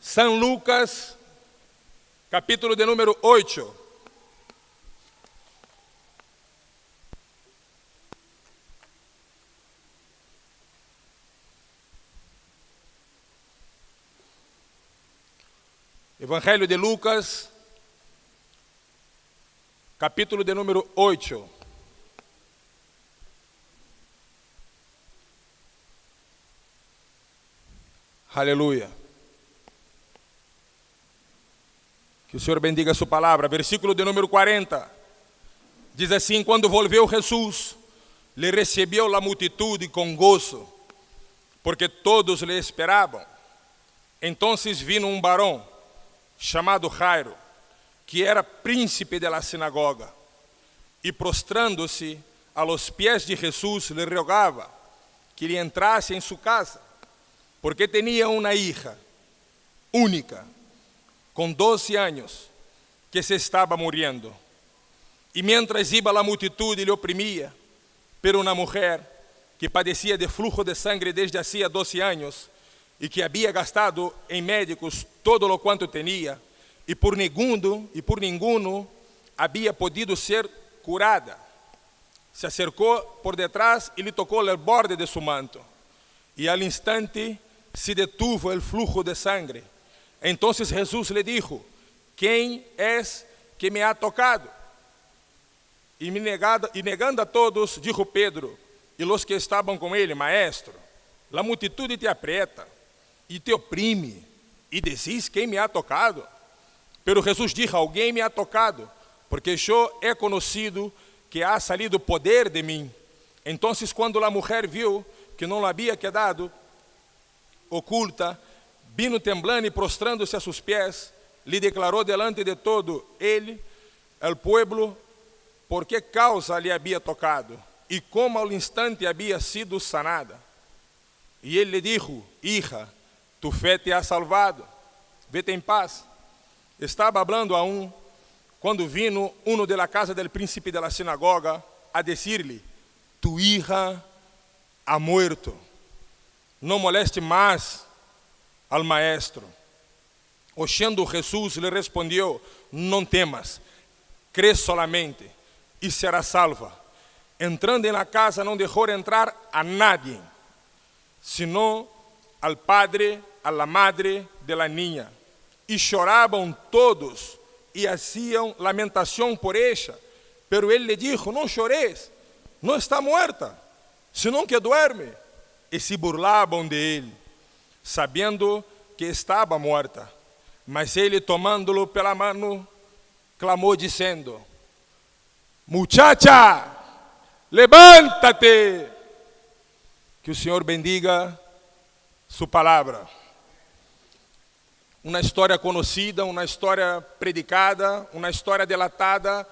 San Lucas, capítulo de número 8. Evangelho de Lucas, capítulo de número 8. Aleluia. Que o Senhor bendiga a sua palavra. Versículo de número 40. Diz assim: quando volveu Jesus, lhe recebeu a multitude com gozo, porque todos lhe esperavam. Então vino um varão chamado Jairo, que era príncipe da sinagoga, e prostrando-se a los pés de Jesus, lhe rogava que lhe entrasse em sua casa, porque tinha uma hija única, com 12 anos, que se estava muriendo. E mientras iba a multitude lhe oprimia, pero uma mulher que padecia de flujo de sangue desde hacía 12 anos, e que havia gastado em médicos todo o quanto tinha, e por ninguno havia podido ser curada, se acercou por detrás e lhe tocou o borde de seu manto, e al instante se detuvo el flujo de sangre. Entonces Jesús le dijo: ¿quién es que me ha tocado? Y negando a todos, dijo Pedro y los que estaban con él: Maestro, la multitud te aprieta e te oprime, e decís: ¿quién me ha tocado? Pero Jesús dijo: alguém me ha tocado, porque yo he conocido que ha salido poder de mí. Entonces cuando la mujer vio que no la había quedado oculta, vino temblando e prostrando-se a seus pés, lhe declarou delante de todo ele, el pueblo, por que causa lhe havia tocado, e como ao instante havia sido sanada. E ele lhe dijo: hija, tu fé te ha salvado, vete em paz. Estava hablando aún, quando vino uno de la casa del príncipe de la sinagoga a decir-lhe: tu hija ha muerto, não moleste mais al maestro. Oyendo Jesús le respondió: não temas, crê solamente e será salva. Entrando en la casa não deixou entrar a nadie, sino al padre, a la madre de la niña. E choravam todos e hacían lamentação por ella. Pero ele le dijo: não chores, não está muerta, sino que duerme. E se burlavam de ele, sabendo que estava morta. Mas ele, tomando-lo pela mano, clamou dizendo: muchacha, levántate. Que o Senhor bendiga sua palavra. Uma história conhecida, uma história predicada, uma história delatada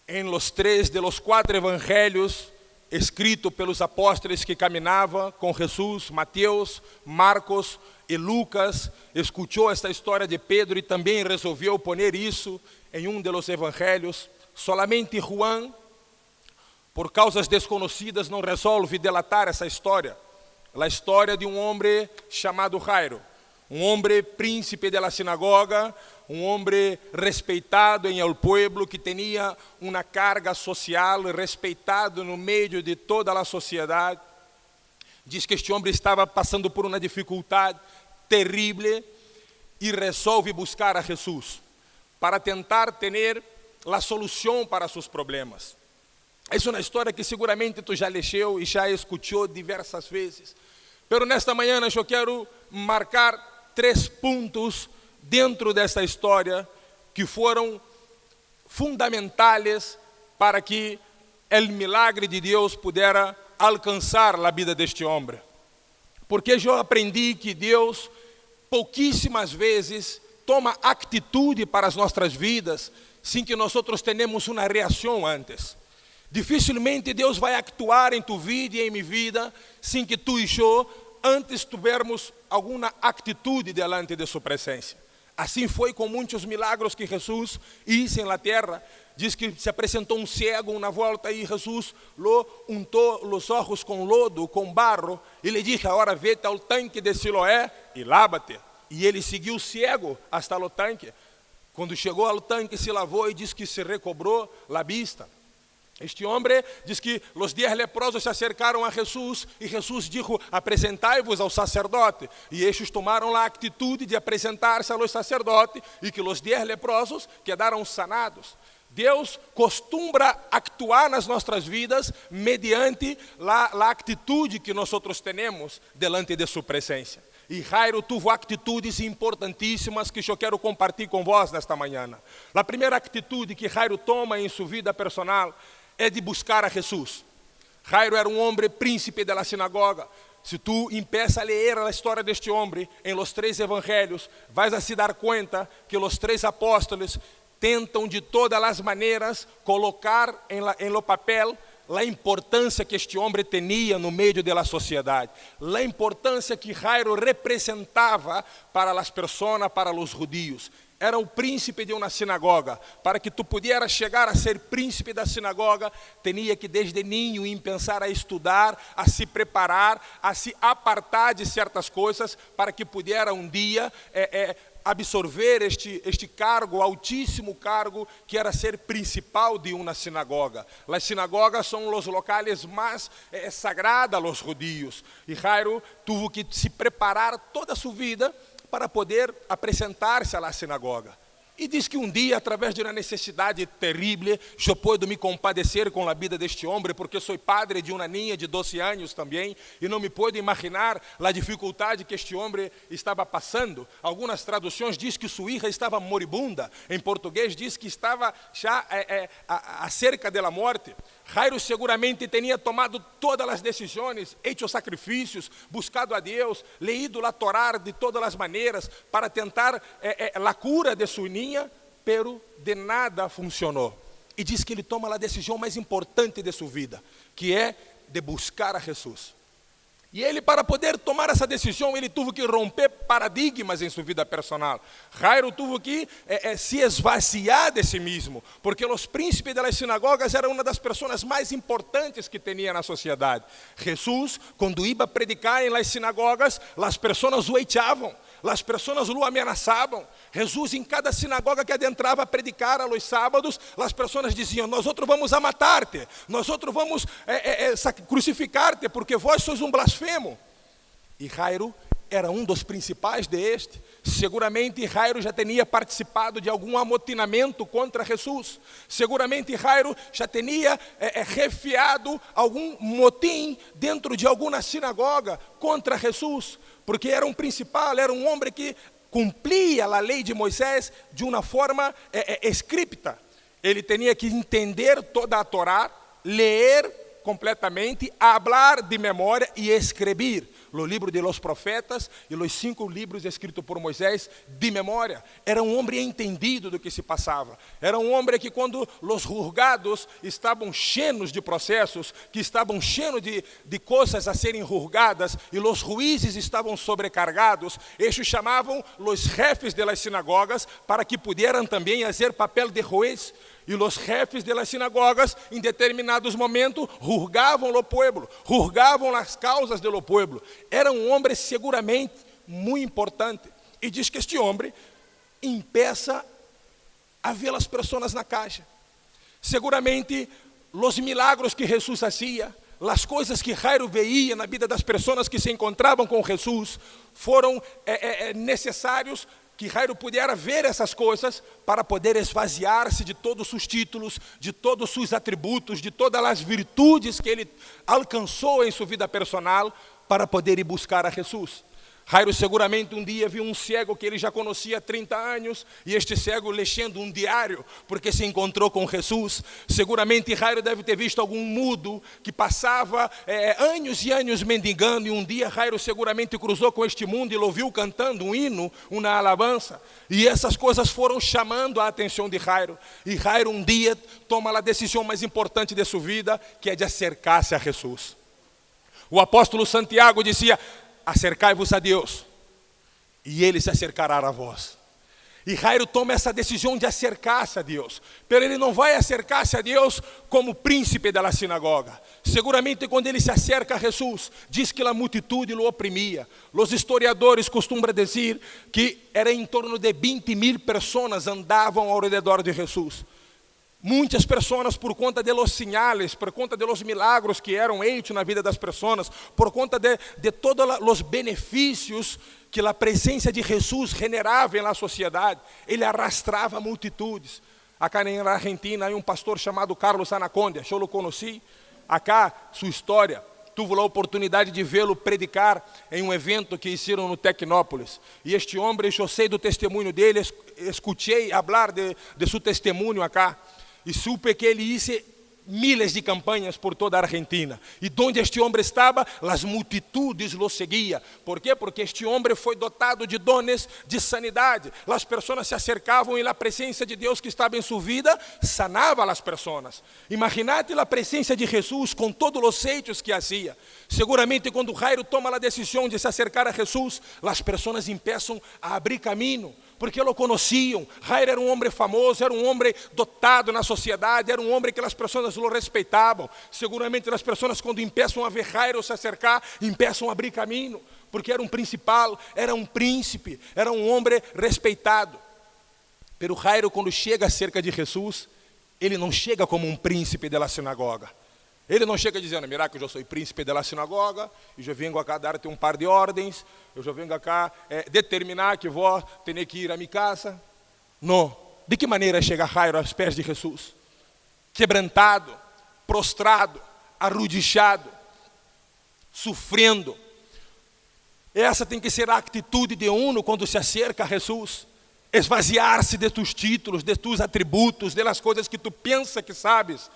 em los 3 de los 4 evangelhos escrito pelos apóstolos que caminhavam com Jesus: Mateus, Marcos e Lucas. Escutou esta história de Pedro e também resolveu poner isso em um de los evangelhos. Solamente Juan, por causas desconhecidas, não resolve delatar essa história. A história de um homem chamado Jairo, um homem príncipe da sinagoga, um homem respeitado em el pueblo, que tinha uma carga social, respeitado no meio de toda a sociedade. Diz que este homem estava passando por uma dificuldade terrível e resolve buscar a Jesus para tentar ter a solução para seus problemas. É uma história que seguramente tu já leu e já escutou diversas vezes. Pero nesta manhã eu quero marcar 3 pontos dentro desta história que foram fundamentais para que o milagre de Deus pudesse alcançar a vida deste homem. Porque eu aprendi que Deus pouquíssimas vezes toma atitude para as nossas vidas sem que nós tenhamos uma reação antes. Dificilmente Deus vai actuar em tu vida e em minha vida sem que tu e eu antes tivermos alguma atitude delante de sua presença. Assim foi com muitos milagros que Jesus hizo na terra. Diz que se apresentou um cego na volta e Jesus lo untou os olhos com lodo, com barro, e lhe disse: agora vete ao tanque de Siloé e lávate. E ele seguiu cego hasta o tanque. Quando chegou ao tanque, se lavou e diz que se recobrou a vista. Este homem diz que os 10 leprosos se acercaram a Jesus e Jesus dijo: apresentai-vos ao sacerdote. E estes tomaram a atitude de apresentar-se aos sacerdotes e que os 10 leprosos quedaram sanados. Deus costuma actuar nas nossas vidas mediante a atitude que nós temos delante de sua presença. E Jairo teve atitudes importantíssimas que eu quero compartilhar com vós nesta manhã. A primeira atitude que Jairo toma em sua vida personal é de buscar a Jesus. Jairo era um homem príncipe da sinagoga. Se tu empiezas a ler a história deste homem em los 3 evangelhos, vais a se dar conta que os 3 apóstolos tentam de todas as maneiras colocar em lo papel a importância que este homem tinha no meio da sociedade, a importância que Jairo representava para as pessoas, para os judeus. Era o príncipe de uma sinagoga. Para que tu pudieras chegar a ser príncipe da sinagoga, tinha que desde niño pensar a estudar, a se preparar, a se apartar de certas coisas, para que pudiera um dia absorver este cargo, altíssimo cargo, que era ser principal de uma sinagoga. As sinagogas são os locais mais sagrados aos judeus. E Jairo teve que se preparar toda a sua vida para poder apresentar-se à sinagoga. E diz que um dia, através de uma necessidade terrível, eu posso me compadecer com a vida deste homem, porque sou padre de uma ninha de 12 anos também, e não me posso imaginar a dificuldade que este homem estava passando. Algumas traduções dizem que sua filha estava moribunda, em português diz que estava já acerca da morte. Jairo seguramente tinha tomado todas as decisões, hecho sacrifícios, buscado a Deus, leído a Torá de todas as maneiras para tentar a cura de sua ninha, pero de nada funcionou. E diz que ele toma a decisão mais importante de sua vida, que é de buscar a Jesus. E ele, para poder tomar essa decisão, ele teve que romper paradigmas em sua vida personal. Jairo teve que se esvaziar de si mesmo, porque os príncipes das sinagogas eram uma das pessoas mais importantes que tinha na sociedade. Jesus, quando ia predicar em las sinagogas, as pessoas o echavam, as pessoas o ameaçavam. Jesus, em cada sinagoga que adentrava a predicar aos sábados, as pessoas diziam: nós outros vamos a matar-te, nós outros vamos crucificar-te, porque vós sois um blasfemo. E Jairo era um dos principais deste. Seguramente Jairo já tinha participado de algum amotinamento contra Jesus. Seguramente Jairo já tinha refiado algum motim dentro de alguma sinagoga contra Jesus, porque era um principal, era um homem que cumpria a lei de Moisés de uma forma escrita. Ele tinha que entender toda a Torá, ler completamente, falar de memória e escrever o livro de los profetas e os 5 livros escritos por Moisés de memória. Era um homem entendido do que se passava. Era um homem que, quando os julgados estavam cheios de processos, que estavam cheios de coisas a serem julgadas, e os juízes estavam sobrecargados, estes chamavam os jefes das sinagogas para que pudieran também fazer papel de juiz. E os jefes das sinagogas, em determinados momentos, julgavam o povo, julgavam as causas do povo. Era um homem seguramente muito importante. E diz que este homem empieza a ver as pessoas na caixa. Seguramente, os milagros que Jesus fazia, as coisas que Jairo veia na vida das pessoas que se encontravam com Jesus, foram necessários que Jairo pudesse ver essas coisas para poder esvaziar-se de todos os títulos, de todos os seus atributos, de todas as virtudes que ele alcançou em sua vida personal, para poder ir buscar a Jesus. Jairo seguramente um dia viu um cego que ele já conhecia há 30 anos, e este cego lendo um diário, porque se encontrou com Jesus. Seguramente Jairo deve ter visto algum mudo que passava anos e anos mendigando, e um dia Jairo seguramente cruzou com este mundo e o ouviu cantando um hino, uma alabança, e essas coisas foram chamando a atenção de Jairo. E Jairo um dia toma a decisão mais importante de sua vida, que é de acercar-se a Jesus. O apóstolo Santiago dizia: acercai-vos a Deus, e Ele se acercará a vós. E Jairo toma essa decisão de acercar-se a Deus. Mas ele não vai acercar-se a Deus como príncipe da sinagoga. Seguramente quando ele se acerca a Jesus, diz que a multitude o oprimia. Os historiadores costumam dizer que era em torno de 20.000 pessoas andavam ao redor de Jesus. Muitas pessoas, por conta de los sinais, por conta de los milagros que eram hechos na vida das pessoas, por conta de todos os benefícios que a presença de Jesus generava na sociedade, ele arrastrava multitudes. Acá na Argentina há pastor chamado Carlos Anaconda, eu o conheci. Acá, sua história, tive a oportunidade de vê-lo predicar em evento que fizeram no Tecnópolis. E este homem, eu sei do testemunho dele, escutei falar de seu testemunho acá. E supe que ele hice miles de campanhas por toda a Argentina. E onde este homem estava, as multitudes lo seguiam. ¿Por quê? Porque este homem foi dotado de dones de sanidade. As pessoas se acercavam e a presença de Deus que estava em sua vida sanava as pessoas. Imaginate a presença de Jesus com todos os hechos que fazia. Seguramente quando Jairo toma a decisão de se acercar a Jesus, as pessoas começam a abrir caminho, porque lo conheciam. Jairo era um homem famoso, era um homem dotado na sociedade, era um homem que as pessoas lo respeitavam. Seguramente as pessoas, quando começam a ver Jairo se acercar, começam a abrir caminho, porque era um principal, era um príncipe, era um homem respeitado. Pero Jairo, quando chega cerca de Jesus, ele não chega como um príncipe da sinagoga. Ele não chega dizendo: mira que eu sou príncipe da sinagoga, e eu venho acá dar-te um par de ordens, eu já venho acá determinar que vou ter que ir a minha casa. Não. De que maneira chega Jairo aos pés de Jesus? Quebrantado, prostrado, arrodillado, sofrendo. Essa tem que ser a atitude de uno quando se acerca a Jesus. Esvaziar-se de tus títulos, de tus atributos, de las coisas que tu pensa que sabes,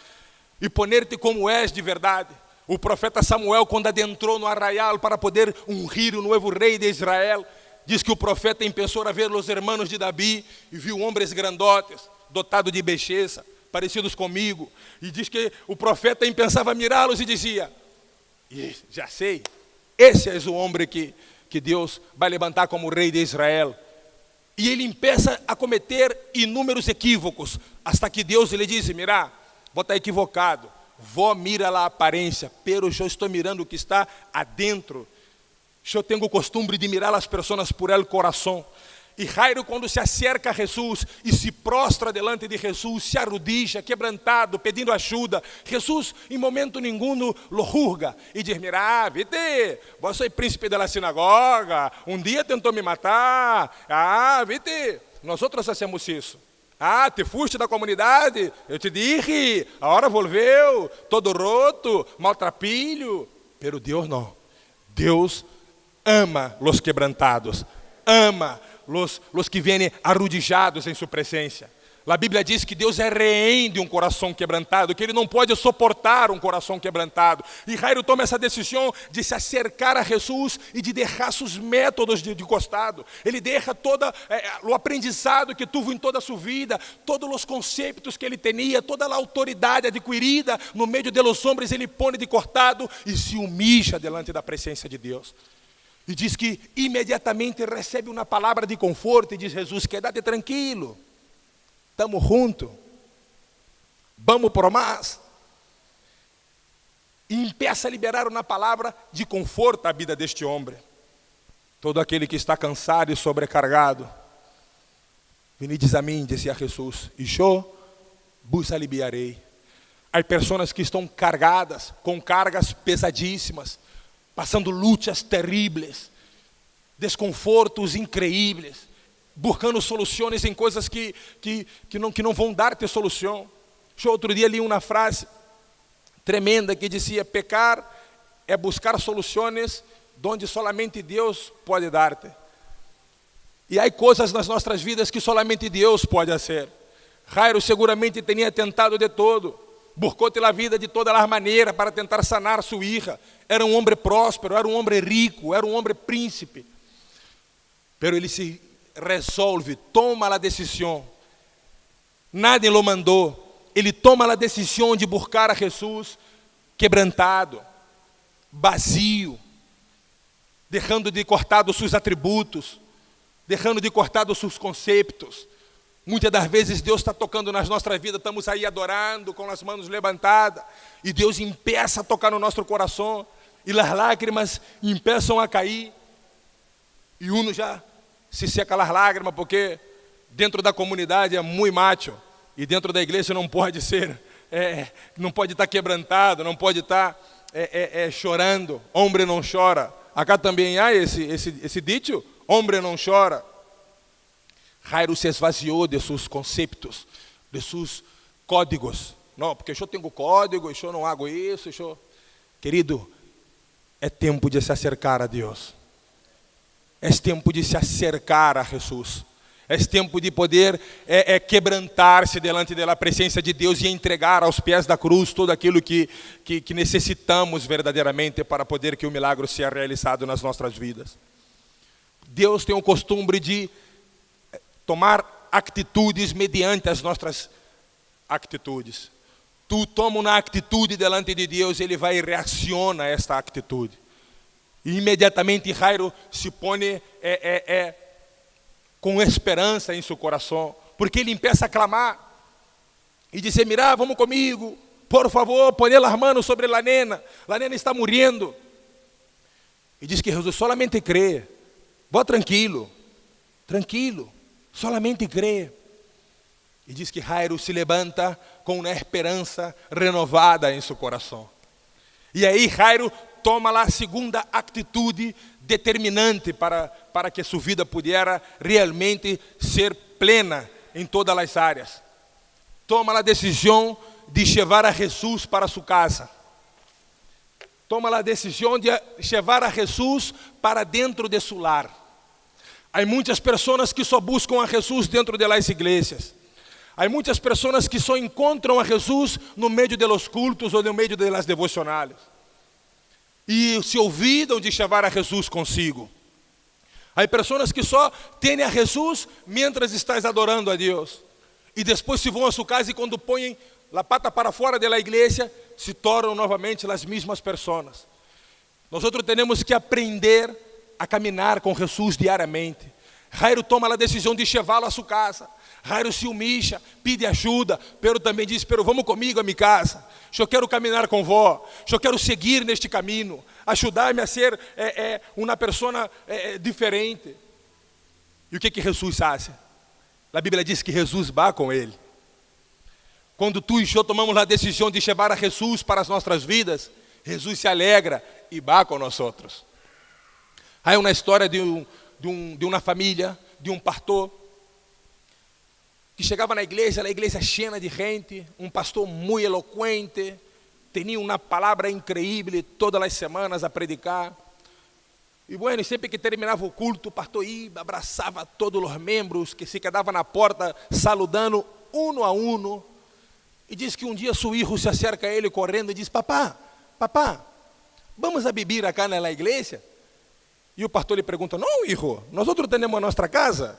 e poner-te como és de verdade. O profeta Samuel, quando adentrou no arraial para poder ungir o novo rei de Israel, diz que o profeta começou a ver os irmãos de Davi e viu homens grandotes, dotados de beleza, parecidos comigo. E diz que o profeta pensava mirá-los e dizia: já sei, esse é o homem que Deus vai levantar como rei de Israel. E ele começa a cometer inúmeros equívocos, hasta que Deus lhe diz: mira, vou estar equivocado, vou mirar a aparência, pero eu estou mirando o que está adentro. Eu tenho o costume de mirar as pessoas por el coração. E Jairo, quando se acerca a Jesus e se prostra delante de Jesus, se arrodilla, quebrantado, pedindo ajuda, Jesus, em momento nenhum, lo julga e diz: mira, viste, vos sois príncipe da sinagoga, um dia tentou me matar, viste, nós outros fazemos isso. Te fuiste da comunidade, eu te dije, a hora volveu, todo roto, maltrapilho. Pero Deus não. Deus ama os quebrantados, ama os que vêm arrodillados em sua presença. A Bíblia diz que Deus é rehém de um coração quebrantado, que Ele não pode suportar um coração quebrantado. E Jairo toma essa decisão de se acercar a Jesus e de deixar seus métodos de costado. Ele deixa todo o aprendizado que teve em toda a sua vida, todos os conceitos que ele tinha, toda a autoridade adquirida no meio de los homens, ele põe de cortado e se humilha delante da presença de Deus. E diz que imediatamente recebe uma palavra de conforto e diz: Jesus, quédate tranquilo. Estamos juntos, vamos por mais. E começa a liberar uma palavra de conforto à vida deste homem. Todo aquele que está cansado e sobrecargado, venides a mim, dizia Jesus, e eu vos aliviarei. Há pessoas que estão carregadas, com cargas pesadíssimas, passando lutas terríveis, desconfortos increíbles, buscando soluções em coisas que não vão dar-te solução. Eu outro dia li uma frase tremenda que dizia: pecar é buscar soluções onde solamente Deus pode dar-te. E há coisas nas nossas vidas que solamente Deus pode fazer. Jairo seguramente tinha tentado de todo, buscou-te a vida de todas as maneiras para tentar sanar sua filha. Era um homem próspero, era um homem rico, era um homem príncipe. Pero ele se resolve, toma a decisão. Nadie lo mandou. Ele toma a decisão de buscar a Jesus quebrantado, vazio, deixando de cortado seus atributos, deixando de cortar dos seus conceitos. Muitas das vezes Deus está tocando nas nossas vidas, estamos aí adorando com as mãos levantadas, e Deus empieza a tocar no nosso coração, e as lágrimas empiezam a cair, e uno já se seca as lágrimas, porque dentro da comunidade é muito macho, e dentro da igreja não pode ser, não pode estar quebrantado, não pode estar chorando. Homem não chora. Acá também há esse dito, homem não chora. Jairo se esvaziou de seus conceitos, de seus códigos. Não, porque eu tenho código, eu não hago isso. Querido, é tempo de se acercar a Deus. É tempo de se acercar a Jesus. É tempo de poder quebrantar-se delante da presença de Deus e entregar aos pés da cruz tudo aquilo que necessitamos verdadeiramente para poder que o milagre seja realizado nas nossas vidas. Deus tem o costume de tomar atitudes mediante as nossas atitudes. Tu toma uma atitude delante de Deus, Ele vai e reaciona a esta atitude. E imediatamente Jairo se põe com esperança em seu coração, porque ele empieza a clamar e dizer: mira, vamos comigo, por favor, põe as mãos sobre a nena está morrendo. E diz que Jesus solamente crê, vá tranquilo, solamente crê. E diz que Jairo se levanta com uma esperança renovada em seu coração. E aí Jairo toma a segunda atitude determinante para que sua vida pudesse realmente ser plena em todas as áreas. Toma a decisão de levar a Jesus para sua casa. Toma a decisão de levar a Jesus para dentro de seu lar. Há muitas pessoas que só buscam a Jesus dentro das igrejas. Há muitas pessoas que só encontram a Jesus no meio de los cultos ou no meio de las devocionais. E se olvidam de levar a Jesus consigo. Há pessoas que só têm a Jesus mientras estás adorando a Deus. E depois se vão a sua casa e quando põem a pata para fora da igreja, se tornam novamente as mesmas pessoas. Nós temos que aprender a caminhar com Jesus diariamente. Jairo toma a decisão de levá-lo a sua casa. Jairo se humilha, pede ajuda, pero também diz: pero vamos comigo a minha casa. Eu quero caminhar com vós, eu quero seguir neste caminho, ajudar-me a ser uma pessoa diferente. E o que Jesus faz? A Bíblia diz que Jesus vai com ele. Quando tu e eu tomamos a decisão de levar a Jesus para as nossas vidas, Jesus se alegra e vai com nós outros. Há uma história de uma família, de um pastor, que chegava na igreja, a igreja cheia de gente, um pastor muito eloquente, tinha uma palavra incrível todas as semanas a predicar. E bueno, sempre que terminava o culto, o pastor ia, abraçava todos os membros que se quedavam na porta, saludando um a um. E diz que um dia seu filho se acerca a ele correndo e diz: papá, vamos a beber acá na igreja? E o pastor lhe pergunta: não, hijo, nós temos a nossa casa,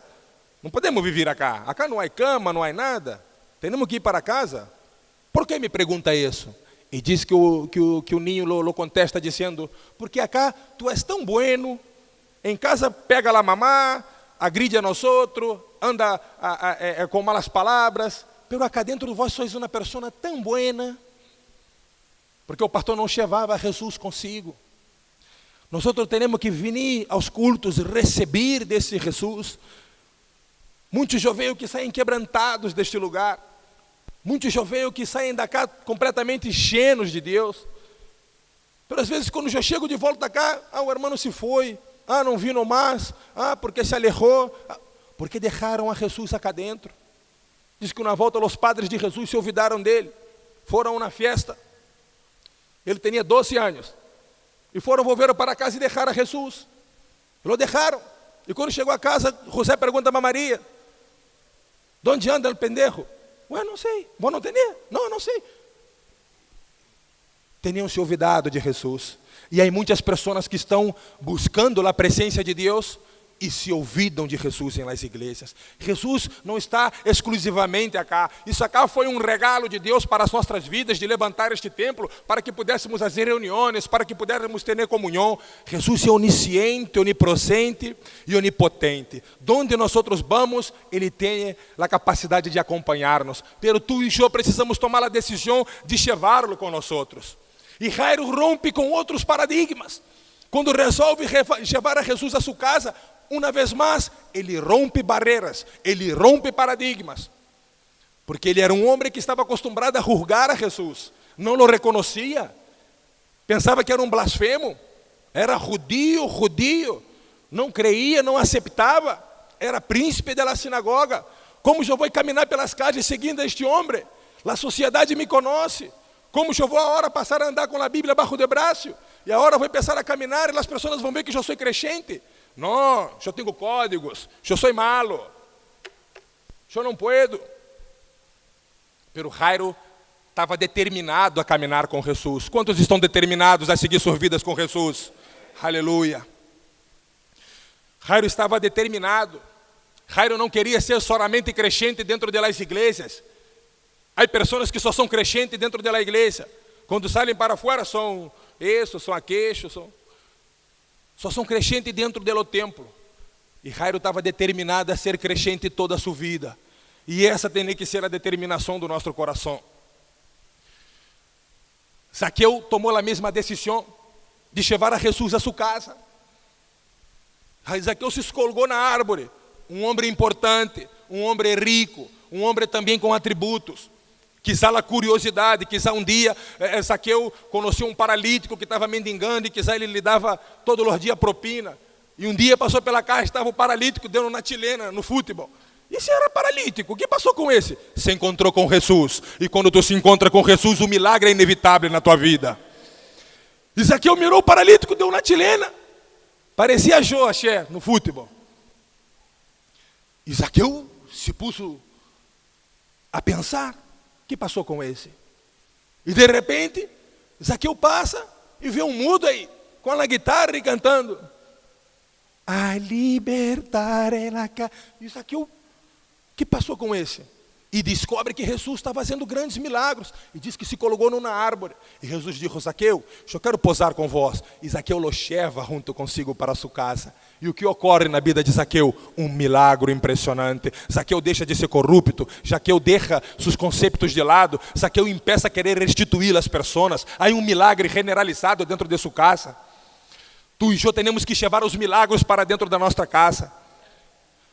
não podemos viver acá. Acá não há cama, não há nada. Temos que ir para casa. Por que me pergunta isso? E diz que o ninho lo contesta dizendo: porque acá tu és tão bueno, em casa pega a mamá, agride a nós outros, anda com malas palavras, pero acá dentro vós sois uma pessoa tão buena. Porque o pastor não levava Jesus consigo. Nós temos que vir aos cultos, receber desse Jesus. Muitos jovens que saem quebrantados deste lugar. Muitos jovens que saem da cá completamente cheios de Deus. Pero às vezes quando eu chego de volta cá, o irmão se foi, não vino mais, porque se alejou, porque deixaram a Jesus acá dentro. Diz que na volta os padres de Jesus se olvidaram dele, foram a uma festa. Ele tinha 12 anos. E volveram para casa e deixaram a Jesus. Lo deixaram. E quando chegou a casa, José pergunta a Maria: onde anda o pendejo? Ué, não sei. Vos não tenés? Não, não sei. Tinham se olvidado de Jesus. E há muitas pessoas que estão buscando a presença de Deus e se olvidam de Jesus em las igrejas. Jesus não está exclusivamente acá. Isso acá foi um regalo de Deus para as nossas vidas, de levantar este templo, para que pudéssemos fazer reuniões, para que pudéssemos ter comunhão. Jesus é onisciente, onipresente e onipotente. Donde nós vamos, Ele tem a capacidade de acompanhar-nos. Pero tu e eu precisamos tomar a decisão de levá-lo com nós. E Jairo rompe com outros paradigmas. Quando resolve levar a Jesus a sua casa, uma vez mais, ele rompe barreiras, ele rompe paradigmas. Porque ele era um homem que estava acostumado a julgar a Jesus. Não o reconhecia. Pensava que era um blasfemo. Era judio. Não creia, não aceitava. Era príncipe da sinagoga. Como eu vou caminhar pelas casas seguindo este homem? A sociedade me conhece. Como eu vou agora passar a andar com a Bíblia bajo de braço? E agora vou começar a caminhar e as pessoas vão ver que eu sou crescente. Não, eu tenho códigos, eu sou malo, eu não puedo. Pero Jairo estava determinado a caminhar com Jesus. Quantos estão determinados a seguir suas vidas com Jesus? Aleluia. Jairo estava determinado. Jairo não queria ser somente crescente dentro das igrejas. Há pessoas que só são crescentes dentro da igreja. Quando saem para fora são isso, são aqueles, só são crescentes dentro do templo. E Jairo estava determinado a ser crescente toda a sua vida. E essa tem que ser a determinação do nosso coração. Zaqueu tomou a mesma decisão de levar a Jesus a sua casa. Zaqueu se escolgou na árvore. Um homem importante, um homem rico, um homem também com atributos. Quizá a curiosidade, quizá um dia Zaqueu conheceu um paralítico que estava mendigando e quizá ele lhe dava todos os dias propina. E um dia passou pela casa, estava o paralítico dando uma chilena no futebol. Esse era paralítico, o que passou com esse? Se encontrou com Jesus. E quando tu se encontra com Jesus, o milagre é inevitável na tua vida. E Zaqueu mirou o paralítico, deu uma chilena. Parecia Jô, axé, no futebol. E Zaqueu se pôs a pensar. O que passou com esse? E de repente, Zaqueu passa e vê um mudo aí, com a guitarra e cantando. A libertar ela. E Zaqueu, o que passou com esse? E descobre que Jesus está fazendo grandes milagres. E diz que se colocou numa árvore. E Jesus disse, Zaqueu, eu quero posar com vós. E Zaqueu lo leva junto consigo para a sua casa. E o que ocorre na vida de Zaqueu? Um milagre impressionante. Zaqueu deixa de ser corrupto. Zaqueu deixa seus conceitos de lado. Zaqueu começa a querer restituir as pessoas. Há um milagre generalizado dentro de sua casa. Tu e eu temos que levar os milagres para dentro da nossa casa.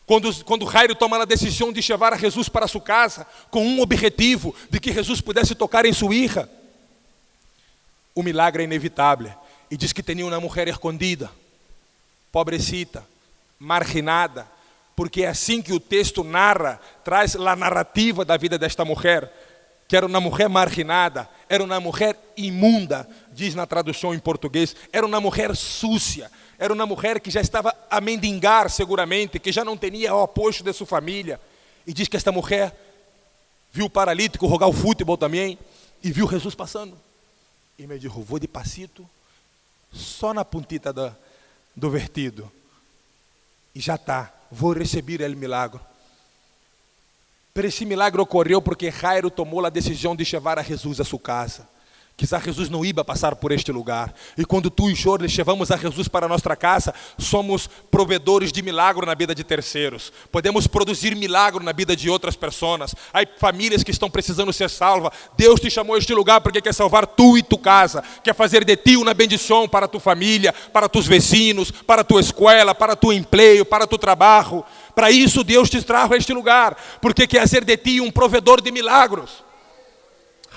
Quando Jairo toma a decisão de levar a Jesus para sua casa, com um objetivo, de que Jesus pudesse tocar em sua hija, o milagre é inevitável. E diz que tinha uma mulher escondida, pobrecita, marginada, porque é assim que o texto narra, traz a narrativa da vida desta mulher, que era uma mulher marginada, era uma mulher imunda, diz na tradução em português, era uma mulher sucia, era uma mulher que já estava a mendigar seguramente, que já não tinha o apoio de sua família. E diz que esta mulher viu o paralítico jogar o futebol também, e viu Jesus passando. E me disse, vou de passito, só na puntita do vertido. E já está, vou receber o milagre. Pero esse milagre ocorreu porque Jairo tomou a decisão de levar a Jesus a sua casa. Quizá Jesus não ia passar por este lugar. E quando tu e eu levamos a Jesus para a nossa casa, somos provedores de milagre na vida de terceiros. Podemos produzir milagre na vida de outras pessoas. Há famílias que estão precisando ser salvas. Deus te chamou a este lugar porque quer salvar tu e tu casa. Quer fazer de ti uma bendição para tu família, para tus vecinos, para tua escola, para tu emprego, para tu trabalho. Para isso Deus te trajo a este lugar. Porque quer fazer de ti um provedor de milagros.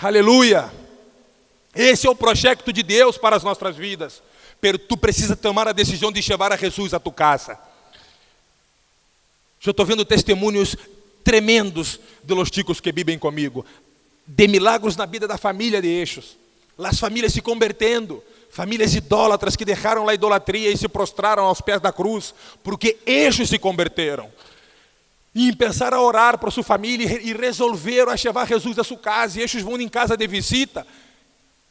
Aleluia. Esse é o projeto de Deus para as nossas vidas. Pero tu precisa tomar a decisão de levar a Jesus a tua casa. Eu estou vendo testemunhos tremendos de los chicos que vivem comigo, de milagres na vida da família de Eixos. As famílias se convertendo, famílias idólatras que deixaram a idolatria e se prostraram aos pés da cruz, porque Eixos se converteram. E pensaram a orar por sua família e resolveram a levar Jesus a sua casa. E Eixos vão em casa de visita.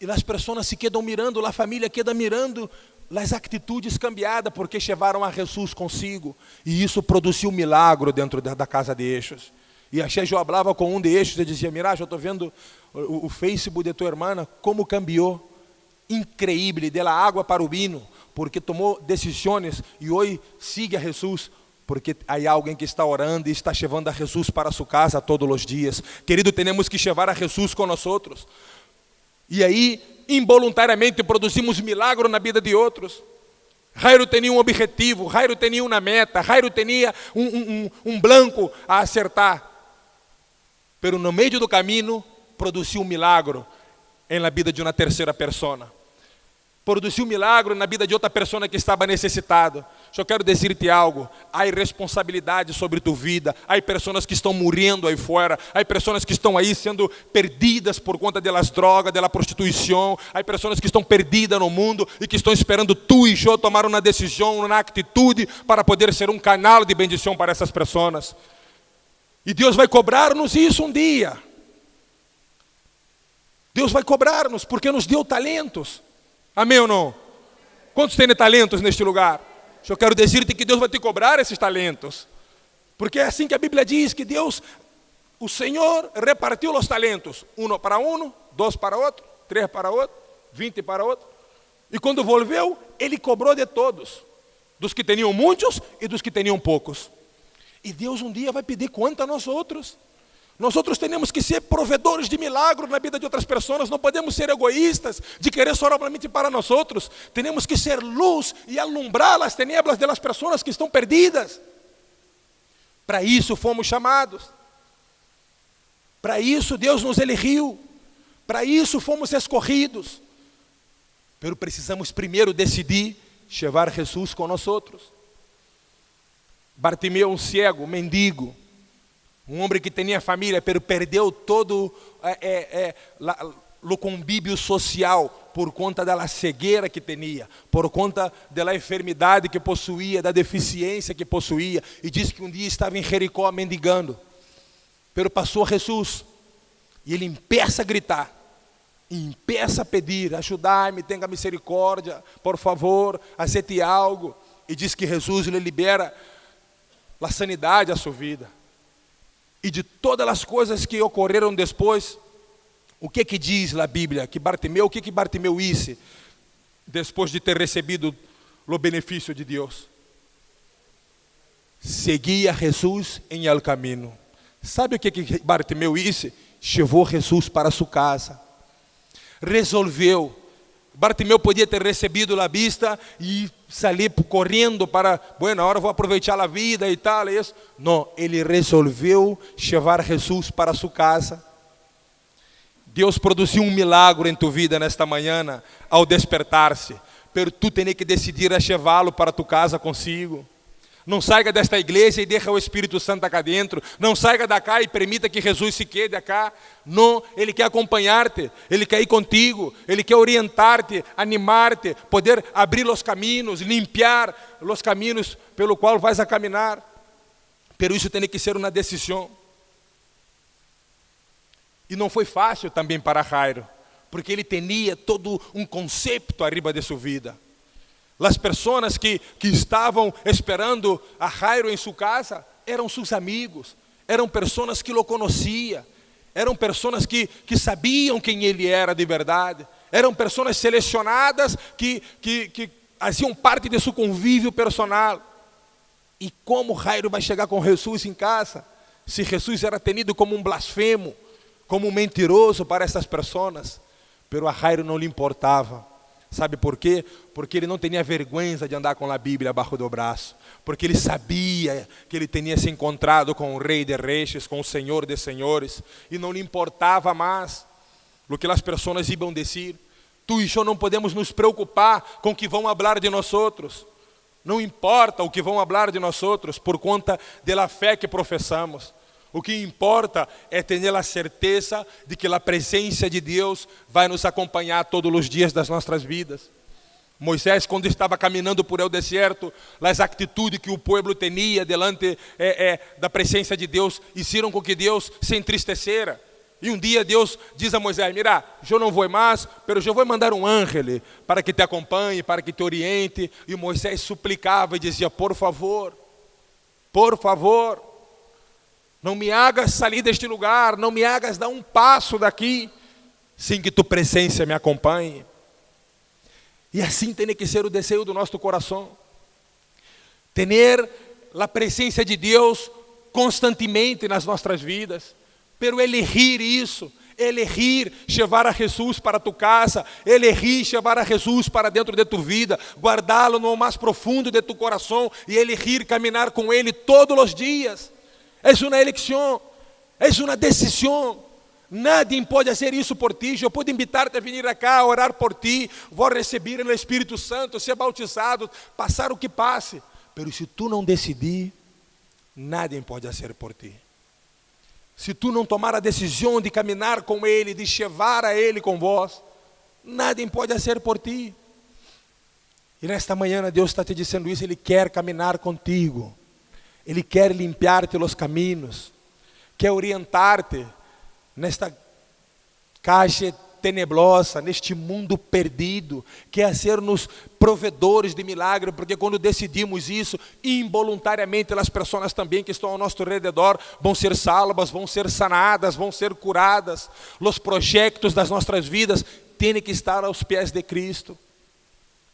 E as pessoas se quedam mirando, a família queda mirando as atitudes cambiadas porque levaram a Jesus consigo. E isso produziu um milagre dentro da casa de Eixos. E a eu falava com um de Eixos e dizia: mira, eu estou vendo o Facebook de tua irmã, como cambiou. Increíble, dela água para o vinho, porque tomou decisões e hoje sigue a Jesus, porque há alguém que está orando e está levando a Jesus para sua casa todos os dias. Querido, temos que levar a Jesus com nós. E aí, involuntariamente, produzimos milagre na vida de outros. Jairo tinha um objetivo, Jairo tinha uma meta, Jairo tinha um blanco a acertar. Pero no meio do caminho, produziu um milagre na vida de uma terceira pessoa. Produziu um milagre na vida de outra pessoa que estava necessitada. Só quero dizer-te algo: há responsabilidade sobre tua vida. Há pessoas que estão morrendo aí fora. Há pessoas que estão aí sendo perdidas por conta das drogas, da prostituição. Há pessoas que estão perdidas no mundo e que estão esperando tu e eu tomar uma decisão, uma atitude para poder ser um canal de bendição para essas pessoas. E Deus vai cobrar-nos isso um dia. Deus vai cobrar-nos porque nos deu talentos. Amém ou não? Quantos têm talentos neste lugar? Eu quero dizer-te que Deus vai te cobrar esses talentos. Porque é assim que a Bíblia diz, que Deus, o Senhor, repartiu os talentos. 1 para um, 2 para outro, 3 para outro, 20 para outro. E quando volveu, Ele cobrou de todos. Dos que tinham muitos e dos que tinham poucos. E Deus um dia vai pedir conta a nós outros. Nós outros temos que ser provedores de milagres na vida de outras pessoas. Não podemos ser egoístas de querer somente para nós outros. Temos que ser luz e alumbrar as tinieblas das pessoas que estão perdidas. Para isso fomos chamados. Para isso Deus nos elegeu. Para isso fomos escorridos. Mas precisamos primeiro decidir levar Jesus com nós outros. Bartimeu, um cego, um mendigo. Um homem que tinha família, mas perdeu todo o convívio social por conta da cegueira que tinha, por conta da enfermidade que possuía, da deficiência que possuía. E diz que um dia estava em Jericó mendigando. Mas passou Jesus e ele empeça a gritar, empeça a pedir: ajudai-me, tenha misericórdia, por favor, aceite algo. E diz que Jesus lhe libera a sanidade à sua vida. E de todas as coisas que ocorreram depois, o que diz a Bíblia? Que Bartimeu, o que Bartimeu disse depois de ter recebido o benefício de Deus? Seguia Jesus em el caminho. Sabe o que Bartimeu disse? Levou Jesus para sua casa. Resolveu. Bartimeu podia ter recebido a vista e sair correndo para, bueno, agora vou aproveitar a vida e tal. Isso. Não, ele resolveu levar Jesus para sua casa. Deus produziu um milagre em tua vida nesta manhã ao despertar-se. Mas tu tens que decidir a levá-lo para tua casa consigo. Não saia desta igreja e deixa o Espírito Santo cá dentro. Não saia da cá e permita que Jesus se quede acá. Não, Ele quer acompanhar-te. Ele quer ir contigo. Ele quer orientar-te, animar-te, poder abrir os caminhos, limpiar os caminhos pelo qual vais a caminhar. Pero isso tem que ser uma decisão. E não foi fácil também para Jairo, porque ele tinha todo um conceito arriba de sua vida. As pessoas que estavam esperando a Jairo em sua casa eram seus amigos, eram pessoas que o conheciam, eram pessoas que sabiam quem ele era de verdade, eram pessoas selecionadas que faziam parte de seu convívio personal. E como Jairo vai chegar com Jesus em casa, se Jesus era tenido como um blasfemo, como um mentiroso para essas pessoas? Pero a Jairo não lhe importava. Sabe por quê? Porque ele não tinha vergonha de andar com a Bíblia abaixo do braço. Porque ele sabia que ele tinha se encontrado com o Rei de Reis, com o Senhor de Senhores. E não lhe importava mais o que as pessoas iam dizer. Tu e eu não podemos nos preocupar com o que vão falar de nós outros. Não importa o que vão falar de nós outros por conta da fé que professamos. O que importa é ter a certeza de que a presença de Deus vai nos acompanhar todos os dias das nossas vidas. Moisés, quando estava caminhando por el deserto, as atitudes que o povo tinha delante da presença de Deus, fizeram com que Deus se entristecera. E um dia Deus diz a Moisés: mira, eu não vou mais, mas eu vou mandar um ángel para que te acompanhe, para que te oriente. E Moisés suplicava e dizia: por favor, não me hagas sair deste lugar, não me hagas dar um passo daqui, sem que tu presença me acompanhe. E assim tem que ser o desejo do nosso coração. Ter a presença de Deus constantemente nas nossas vidas. Pero elegir isso, elegir levar a Jesus para tu casa, elegir levar a Jesus para dentro de tu vida, guardá-lo no mais profundo de tu coração e elegir caminhar com Ele todos os dias. É uma eleição, é uma decisão. Nadie pode fazer isso por ti. Eu posso invitar-te a vir cá, orar por ti, vou receber o Espírito Santo, ser bautizado, passar o que passe. Pero se tu não decidir, nadie pode fazer por ti. Se tu não tomar a decisão de caminhar com Ele, de levar a Ele com vós, nadie pode fazer por ti. E nesta manhã Deus está te dizendo isso. Ele quer caminhar contigo, Ele quer limpiar-te os caminhos, quer orientar-te nesta caixa tenebrosa, neste mundo perdido, quer ser-nos provedores de milagre, porque quando decidimos isso, involuntariamente as pessoas também que estão ao nosso redor vão ser salvas, vão ser sanadas, vão ser curadas. Os projetos das nossas vidas têm que estar aos pés de Cristo,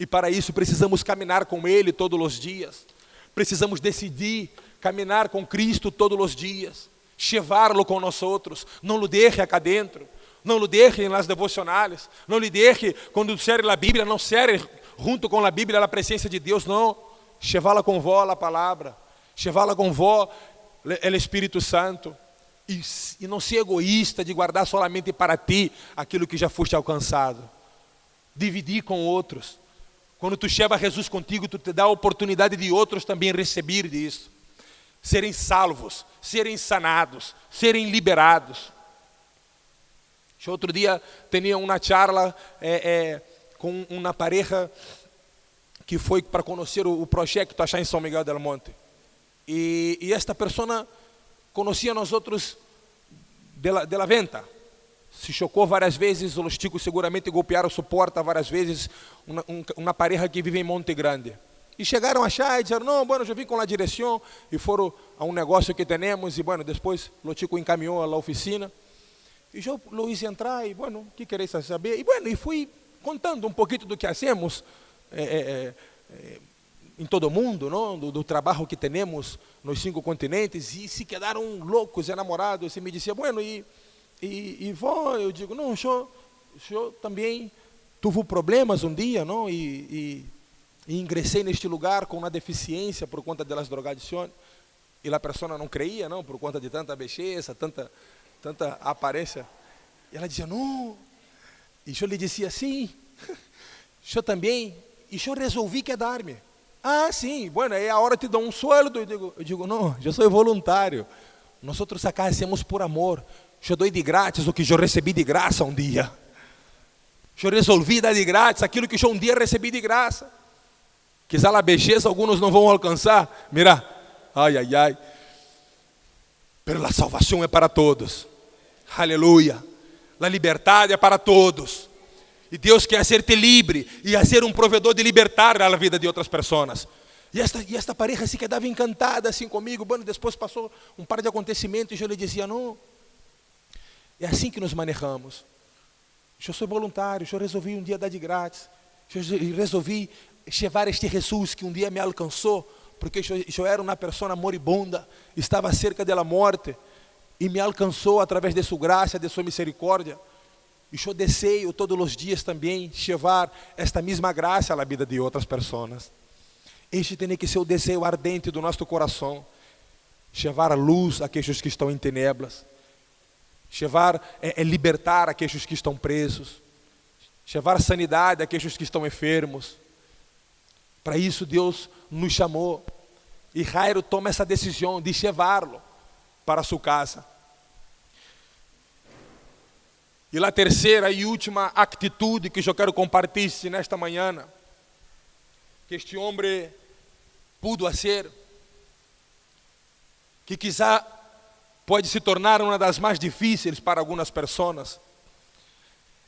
e para isso precisamos caminhar com Ele todos os dias, precisamos decidir caminhar com Cristo todos os dias, levá-lo com nós outros, não o deixe acá dentro, não o deixe nas devocionais, não lhe deixe quando ser a Bíblia, não ser junto com a Bíblia a presença de Deus, não, levá-la com vós a palavra, levá-la com vós o Espírito Santo, e não ser egoísta de guardar solamente para ti aquilo que já foste alcançado, dividir com outros. Quando tu leva Jesus contigo, tu te dá a oportunidade de outros também receber disso, serem salvos, serem sanados, serem liberados. Outro dia tinha uma charla com uma pareja que foi para conhecer o projeto achar em São Miguel del Monte. E esta pessoa conhecia nós outros de la venta. Se chocou várias vezes, os ticos seguramente golpearam sua porta várias vezes, uma pareja que vive em Monte Grande. E chegaram a achar e disseram: não, bueno, eu vim com a direção, e foram a um negócio que temos, e bueno, depois o tico encaminhou à oficina. E eu lo hice entrar, e bueno, o que queréis saber? E bueno, e fui contando um pouquinho do que hacemos em todo o mundo, não? Do trabalho que temos nos 5 continentes, e se quedaram loucos, enamorados, e me dizia: bueno, e vó, eu digo: não, eu também tive problemas um dia, não? E ingressei neste lugar com uma deficiência por conta das drogadições, e a pessoa não creia, não, por conta de tanta beleza, tanta aparência. E ela dizia: não. E eu lhe dizia: sim, eu também. E eu resolvi quedar-me. Ah, sim, bueno, aí a hora te dou um sueldo. Eu digo: não, eu sou voluntário. Nós outros acá hacemos por amor. Eu dou de grátis o que eu recebi de graça um dia. Eu resolvi dar de grátis aquilo que eu um dia recebi de graça. Quizá a beleza alguns não vão alcançar. Mira, ai, ai, ai. Pero a salvação é para todos. Aleluia. A liberdade é para todos. E Deus quer ser-te livre e a ser um provedor de libertar a vida de outras pessoas. E esta pareja se quedava encantada assim comigo. Bueno, depois passou um par de acontecimentos e eu lhe dizia: não, é assim que nos manejamos. Eu sou voluntário, eu resolvi um dia dar de grátis. Eu resolvi levar este Jesus que um dia me alcançou, porque eu era uma pessoa moribunda, estava cerca da morte, e me alcançou através de sua graça, de sua misericórdia. E eu desejo todos os dias também levar esta mesma graça à vida de outras pessoas. Este tem que ser o desejo ardente do nosso coração, levar a luz àqueles que estão em tenebras, libertar aqueles que estão presos, levar sanidade àqueles que estão enfermos. Para isso Deus nos chamou, e Jairo toma essa decisão de levá-lo para sua casa. E a terceira e última atitude que eu quero compartilhar nesta manhã, que este homem pudo fazer, que quizá pode se tornar uma das mais difíceis para algumas pessoas,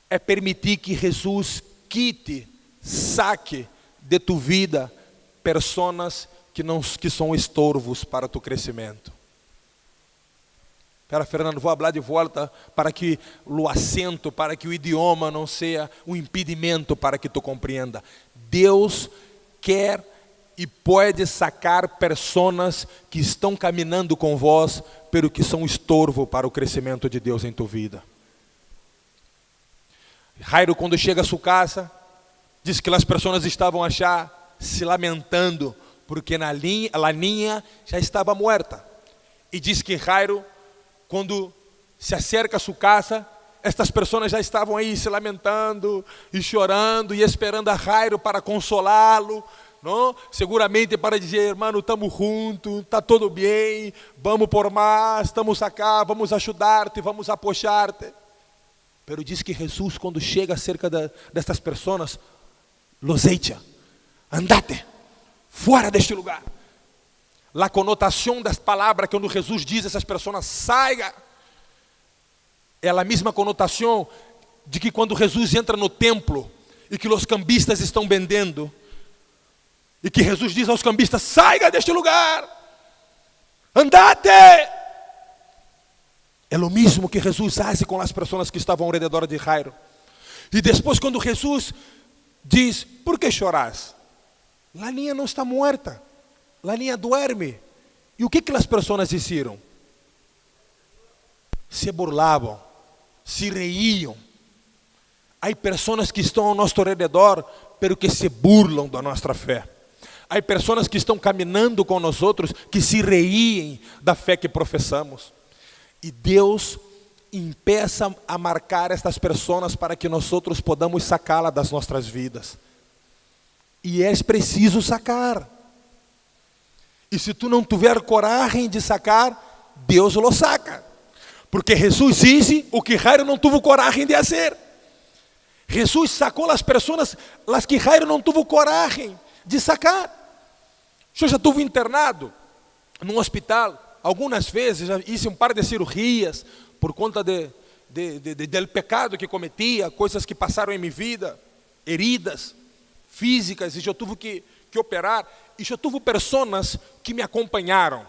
é permitir que Jesus quite, saque de tu vida pessoas que são estorvos para tu crescimento. Espera, Fernando, vou falar de volta para que o acento, para que o idioma não seja um impedimento para que tu compreenda. Deus quer e pode sacar pessoas que estão caminhando com vós, pero que são estorvo para o crescimento de Deus em tua vida. Jairo, quando chega a sua casa, diz que as pessoas estavam se lamentando, porque a ninha já estava morta. E diz que Jairo, quando se acerca a sua casa, estas pessoas já estavam aí se lamentando e chorando e esperando a Jairo para consolá-lo, não? Seguramente para dizer: irmão, estamos juntos, está tudo bem, vamos por mais, estamos aqui, vamos ajudar-te, vamos apoiar-te. Pero diz que Jesus, quando chega cerca destas pessoas, los echa: andate, fora deste lugar. A conotação das palavras, quando Jesus diz a essas pessoas: saia, é a mesma conotação de que quando Jesus entra no templo e que os cambistas estão vendendo, e que Jesus diz aos cambistas: saia deste lugar, andate. É o mesmo que Jesus faz com as pessoas que estavam ao redor de Jairo. E depois, quando Jesus diz: por que choras? A ninha não está morta, a ninha duerme. E o que as pessoas disseram? Se burlavam, se reiam. Há pessoas que estão ao nosso redor, pero que se burlam da nossa fé. Há pessoas que estão caminhando com nós outros, que se reiem da fé que professamos. E Deus empieza a marcar estas pessoas para que nós outros podamos sacá-la das nossas vidas. E é preciso sacar. E se tu não tiver coragem de sacar, Deus lo saca. Porque Jesus disse o que Jairo não teve coragem de fazer. Jesus sacou as pessoas, as que Jairo não teve coragem de sacar. Eu já estive internado num hospital. Algumas vezes já fiz um par de cirurgias por conta do pecado que cometia, coisas que passaram em minha vida, heridas físicas, e eu tive que operar. E eu tive pessoas que me acompanharam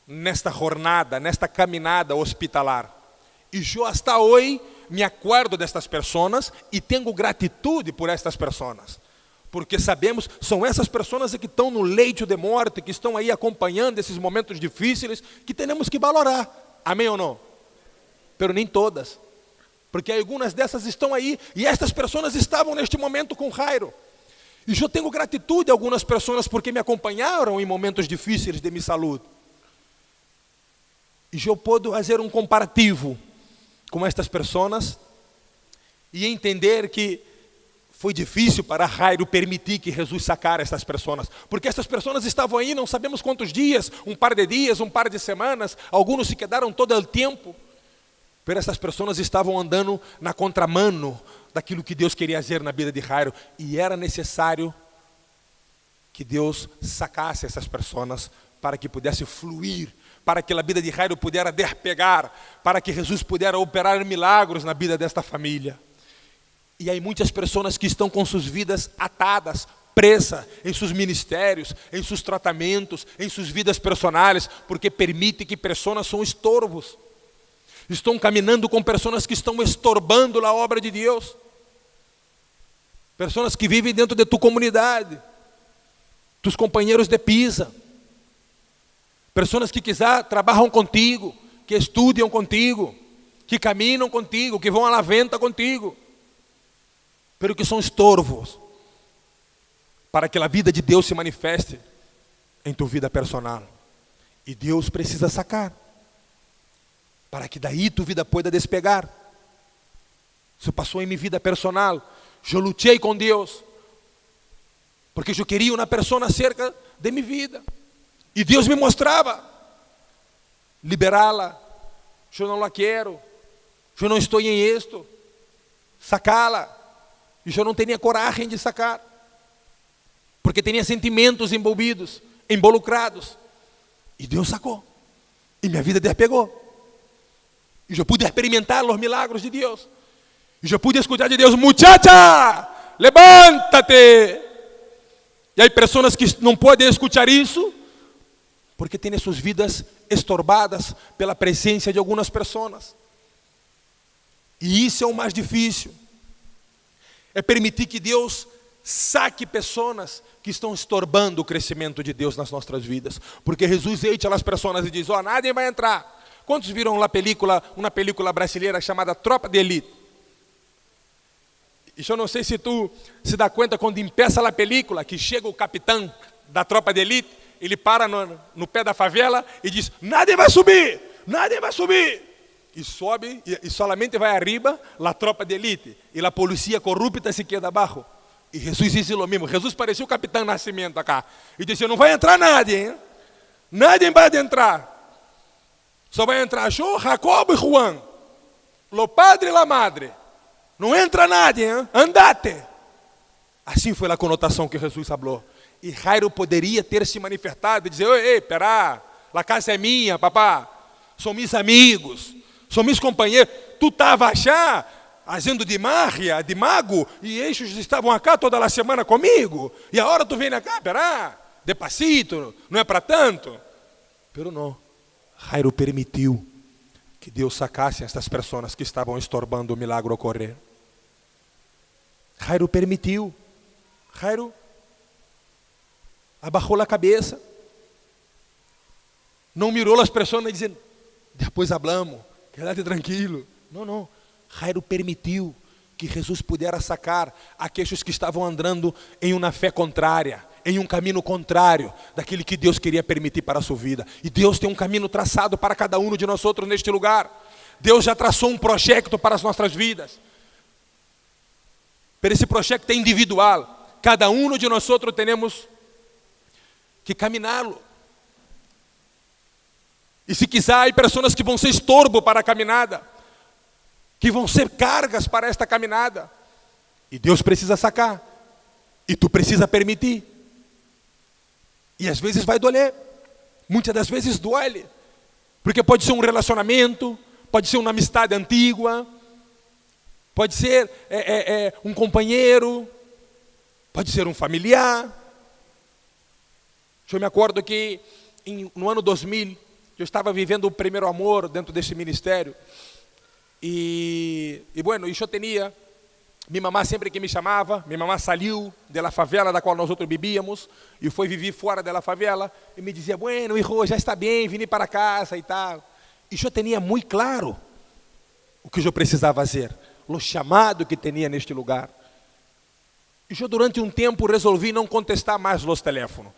nesta jornada, nesta caminhada hospitalar. E eu até hoje me acordo destas pessoas e tenho gratitude por estas pessoas. Porque sabemos, são essas pessoas que estão no leito de morte, que estão aí acompanhando esses momentos difíceis, que temos que valorar. Amém ou não? Pero nem todas. Porque algumas dessas estão aí, e estas pessoas estavam neste momento com Jairo. E eu tenho gratitude a algumas pessoas porque me acompanharam em momentos difíceis de minha saúde. E eu posso fazer um comparativo com estas pessoas e entender que foi difícil para Jairo permitir que Jesus sacara estas pessoas, porque estas pessoas estavam aí, não sabemos quantos dias, um par de semanas, alguns se quedaram todo o tempo, mas essas pessoas estavam andando na contramano daquilo que Deus queria fazer na vida de Jairo, e era necessário que Deus sacasse essas pessoas para que pudesse fluir, para que a vida de Jairo pudesse despegar, para que Jesus pudesse operar milagros na vida desta família. E há muitas pessoas que estão com suas vidas atadas, presas em seus ministérios, em seus tratamentos, em suas vidas personais, porque permite que pessoas são estorvos. Estão caminhando com pessoas que estão estorbando a obra de Deus. Pessoas que vivem dentro de tua comunidade, tus companheiros de pisa, pessoas que quizá trabalham contigo, que estudam contigo, que caminham contigo, que vão à venta contigo, pero que são estorvos para que a vida de Deus se manifeste em tua vida personal. E Deus precisa sacar, para que daí tua vida pueda despegar. Isso passou em minha vida personal. Eu lutei com Deus, porque eu queria uma pessoa cerca de minha vida. E Deus me mostrava, liberá-la. Eu não la quero, eu não estou em isto, sacá-la. E eu não tinha coragem de sacar, porque tinha sentimentos envolvidos, involucrados. E Deus sacou, e minha vida despegou. E eu pude experimentar os milagros de Deus. E eu pude escutar de Deus: muchacha, levanta-te. E há pessoas que não podem escutar isso, porque têm suas vidas estorbadas pela presença de algumas pessoas. E isso é o mais difícil. É permitir que Deus saque pessoas que estão estorbando o crescimento de Deus nas nossas vidas. Porque Jesus echa as pessoas e diz: ó, nadie vai entrar. Quantos viram uma película brasileira chamada Tropa de Elite? E eu não sei se tu se dá conta quando empieza a película, que chega o capitão da Tropa de Elite, ele para no pé da favela e diz: nadie vai subir, nadie vai subir. E sobe, e solamente vai arriba a Tropa de Elite. E a polícia corrupta se queda abaixo. E Jesus disse o mesmo. Jesus parecia o Capitão Nascimento acá. E disse: não vai entrar nadie, hein? Nadie vai entrar. Só vai entrar eu, Jacobo e Juan. O padre e a madre. Não entra nadie, hein? Andate. Assim foi a conotação que Jesus falou. E Jairo poderia ter se manifestado e dizer: ei, pera, a casa é minha, papá. São meus amigos, são meus companheiros. Tu estava achando, fazendo de mágia, de mago, e estes estavam acá toda a semana comigo. E agora tu vem cá, pera, despacito, não é para tanto. Pero não. Jairo permitiu que Deus sacasse estas pessoas que estavam estorbando o milagre ocorrer. Jairo permitiu. Jairo abaixou a cabeça. Não mirou as pessoas dizendo: depois hablamos, quédate tranquilo. Não, não. Jairo permitiu que Jesus pudesse sacar aqueles que estavam andando em uma fé contrária, em um caminho contrário daquele que Deus queria permitir para a sua vida. E Deus tem um caminho traçado para cada um de nós outros neste lugar. Deus já traçou um projeto para as nossas vidas. Pero esse projeto é individual. Cada um de nós outros temos que caminhá-lo. E se quiser, há pessoas que vão ser estorbo para a caminhada, que vão ser cargas para esta caminhada. E Deus precisa sacar. E tu precisa permitir. E às vezes vai doer. Muitas das vezes dói. Porque pode ser um relacionamento, pode ser uma amizade antiga, pode ser um companheiro, pode ser um familiar. Eu me acordo que no ano 2000, eu estava vivendo o primeiro amor dentro desse ministério. E bueno, eu tinha, minha mamã sempre que me chamava, minha mamã saiu da favela da qual nós outros vivíamos, e foi viver fora da favela, e me dizia: bueno, hijo, já está bem, vim para casa e tal. E eu tinha muito claro o que eu precisava fazer, o chamado que tinha neste lugar. E eu durante um tempo resolvi não contestar mais os teléfonos.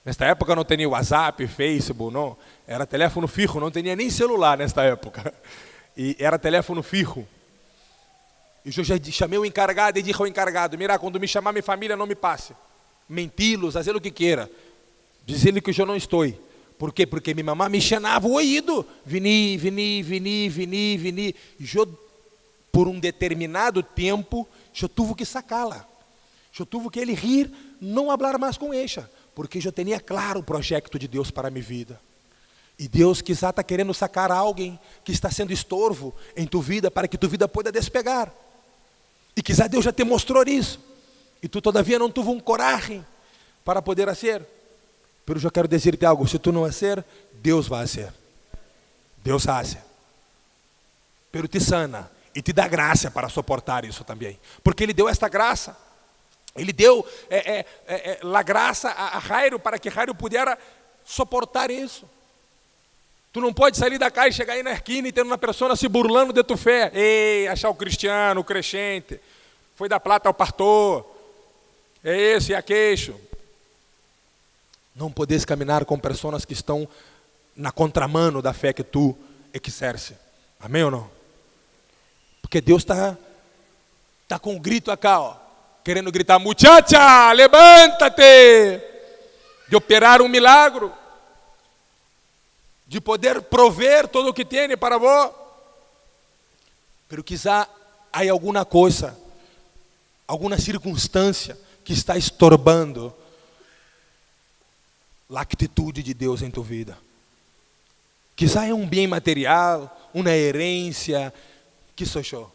Nesta época não tinha WhatsApp, Facebook, não. Era telefone fijo, não tinha nem celular nesta época. E era telefone fijo. E eu já chamei o encarregado e disse ao encarregado: mira, quando me chamar minha família, não me passe. Menti-los, fazer o que queira. Dizer-lhe que eu não estou. Por quê? Porque minha mamãe me chamava o ouvido. Vini. E eu, por um determinado tempo, eu tive que sacá-la. Eu tive que ele rir, não falar mais com ela. Porque eu tinha claro o projeto de Deus para a minha vida. E Deus quizá está querendo sacar alguém que está sendo estorvo em tua vida, para que tua vida possa despegar. E quizá Deus já te mostrou isso. E tu todavia não teve coragem para poder fazer. Mas eu quero dizer-te algo: se tu não fazer, Deus vai fazer. Deus faz. Pero te sana e te dá graça para suportar isso também. Porque Ele deu esta graça. Ele deu a graça a Jairo para que Jairo pudesse suportar isso. Tu não pode sair da casa e chegar aí na esquina e ter uma pessoa se burlando de tua fé. Ei, achar o cristiano, o crescente, foi da plata ao pastor, é esse e aqueixo. Não podes caminhar com pessoas que estão na contramano da fé que tu exerce. Amém ou não? Porque Deus está com um grito acá, ó, querendo gritar: muchacha, levanta-te, de operar um milagre, de poder prover todo o que tem para vós. Pero quizá há alguma coisa, alguma circunstância que está estorbando a atitude de Deus em tua vida. Quizá é um bem material, uma herência, que sou eu.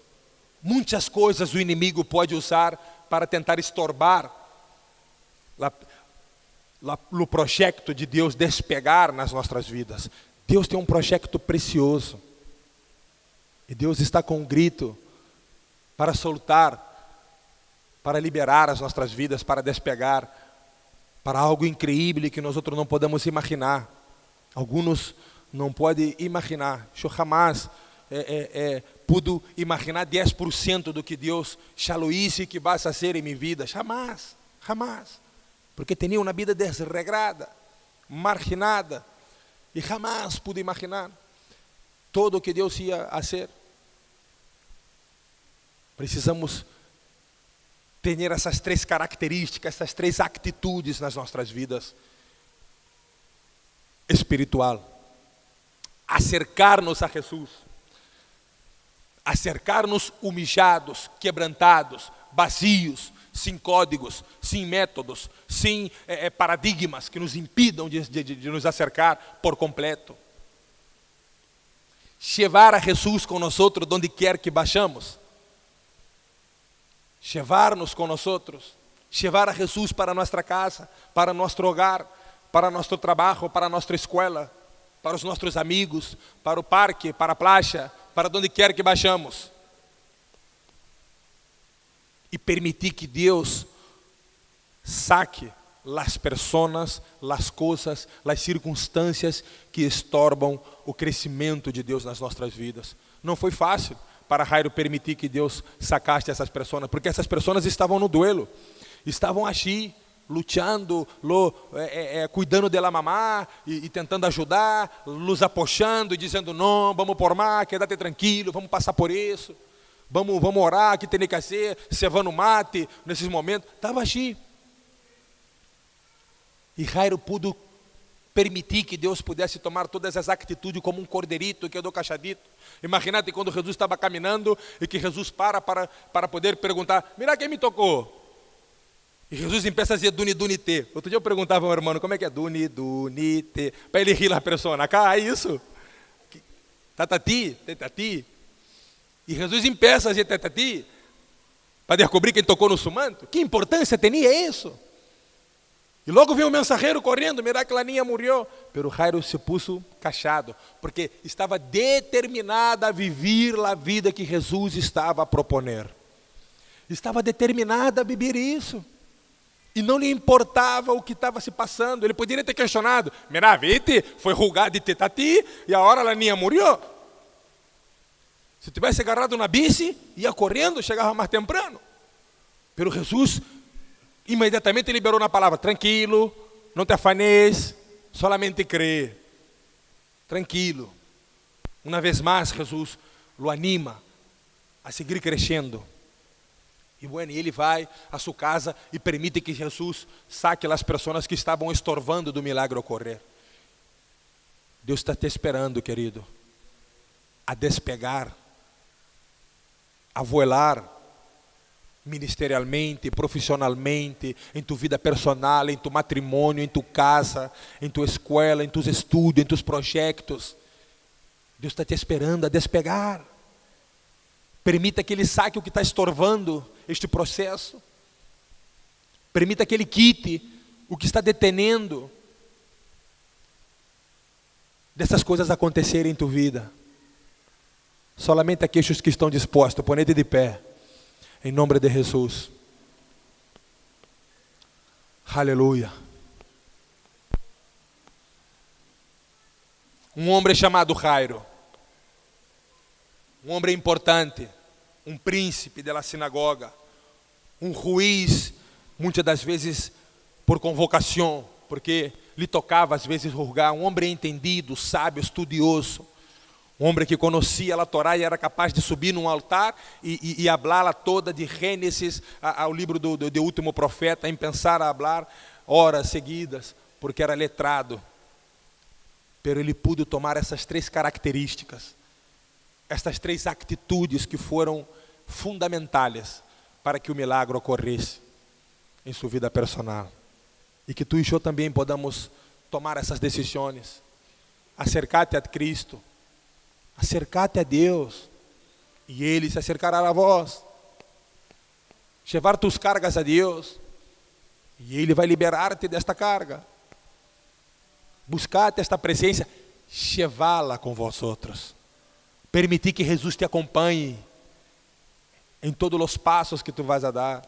Muitas coisas o inimigo pode usar para tentar estorbar o projeto de Deus despegar nas nossas vidas. Deus tem um projeto precioso. E Deus está com um grito para soltar, para liberar as nossas vidas, para despegar, para algo incrível que nós outros não podemos imaginar. Alguns não podem imaginar. Eu jamais pude imaginar 10% do que Deus já disse que vai fazer em minha vida. Jamais, jamais. Porque tinha uma vida desregrada, marginada. E jamais pude imaginar todo o que Deus ia fazer. Precisamos ter essas 3 características, essas 3 atitudes nas nossas vidas. Espiritual. Acercar-nos a Jesus. Acercar-nos humillados, quebrantados, vazios, sem códigos, sem métodos, sem paradigmas que nos impidam de nos acercar por completo. Levar a Jesus com nós onde quer que baixamos. Levar-nos com nós. Levar a Jesus para nossa casa, para nosso hogar, para nosso trabalho, para nossa escola, para os nossos amigos, para o parque, para a praia, para onde quer que baixamos. E permitir que Deus saque as pessoas, as coisas, as circunstâncias que estorbam o crescimento de Deus nas nossas vidas. Não foi fácil para Jairo permitir que Deus sacasse essas pessoas, porque essas pessoas estavam no duelo, estavam aqui, lutando, cuidando dela mamá e tentando ajudar, los apoiando e dizendo, não, vamos por mais, quédate tranquilo, vamos passar por isso. Vamos orar, o que tem que fazer, cevando mate, nesses momentos. Estava assim. E Jairo pôde permitir que Deus pudesse tomar todas as atitudes como um cordeirito que quedou cachadito. Imagina-te quando Jesus estava caminhando e que Jesus para poder perguntar, mira quem me tocou. E Jesus começa a dizer duni, duni, te. Outro dia eu perguntava ao meu irmão, como é que é duni, duni, te? Para ele rir a pessoa, cá, é isso? Tatati, tetati. E Jesus começa a dizer tetati, para descobrir quem tocou no sumanto. Que importância tinha isso? E logo veio o mensageiro correndo, mira que a niña morreu. Pero Jairo se puso cachado, porque estava determinada a viver a vida que Jesus estava a proponer. Estava determinada a viver isso. E não lhe importava o que estava se passando. Ele poderia ter questionado, mira, viste, foi julgado de tetati e agora a niña morreu. Se tivesse agarrado na bici, ia correndo, chegava mais temprano. Pero Jesus imediatamente liberou na palavra, tranquilo, não te afanes, solamente crê. Tranquilo. Uma vez mais, Jesus o anima a seguir crescendo. E bueno, ele vai à sua casa e permite que Jesus saque as pessoas que estavam estorvando do milagre ocorrer. Deus está te esperando, querido, a despegar, a voar ministerialmente, profissionalmente, em tu vida personal, em tu matrimônio, em tu casa, em tua escola, em tus estudos, em tus projetos. Deus está te esperando a despegar. Permita que Ele saque o que está estorvando este processo. Permita que Ele quite o que está detenendo dessas coisas acontecerem em tua vida. Solamente aqueles que estão dispostos, ponete de pé, em nome de Jesus. Aleluia. Um homem chamado Jairo, um homem importante, um príncipe da sinagoga, um juiz, muitas das vezes por convocação, porque lhe tocava às vezes julgar, um homem entendido, sábio, estudioso, um homem que conhecia a Torá e era capaz de subir num altar e falar toda de Gênesis ao livro do último profeta, em pensar a falar horas seguidas, porque era letrado. Pero ele pôde tomar essas 3 características, essas 3 atitudes que foram fundamentais para que o milagre ocorresse em sua vida personal. E que tu e eu também podamos tomar essas decisões, acercar-te a Cristo, Acercar-te a Deus, e Ele se acercará a vós. Levar tus cargas a Deus, e Ele vai liberar-te desta carga. Buscar-te esta presença, levá-la com vós outros. Permitir que Jesus te acompanhe em todos os passos que tu vais a dar.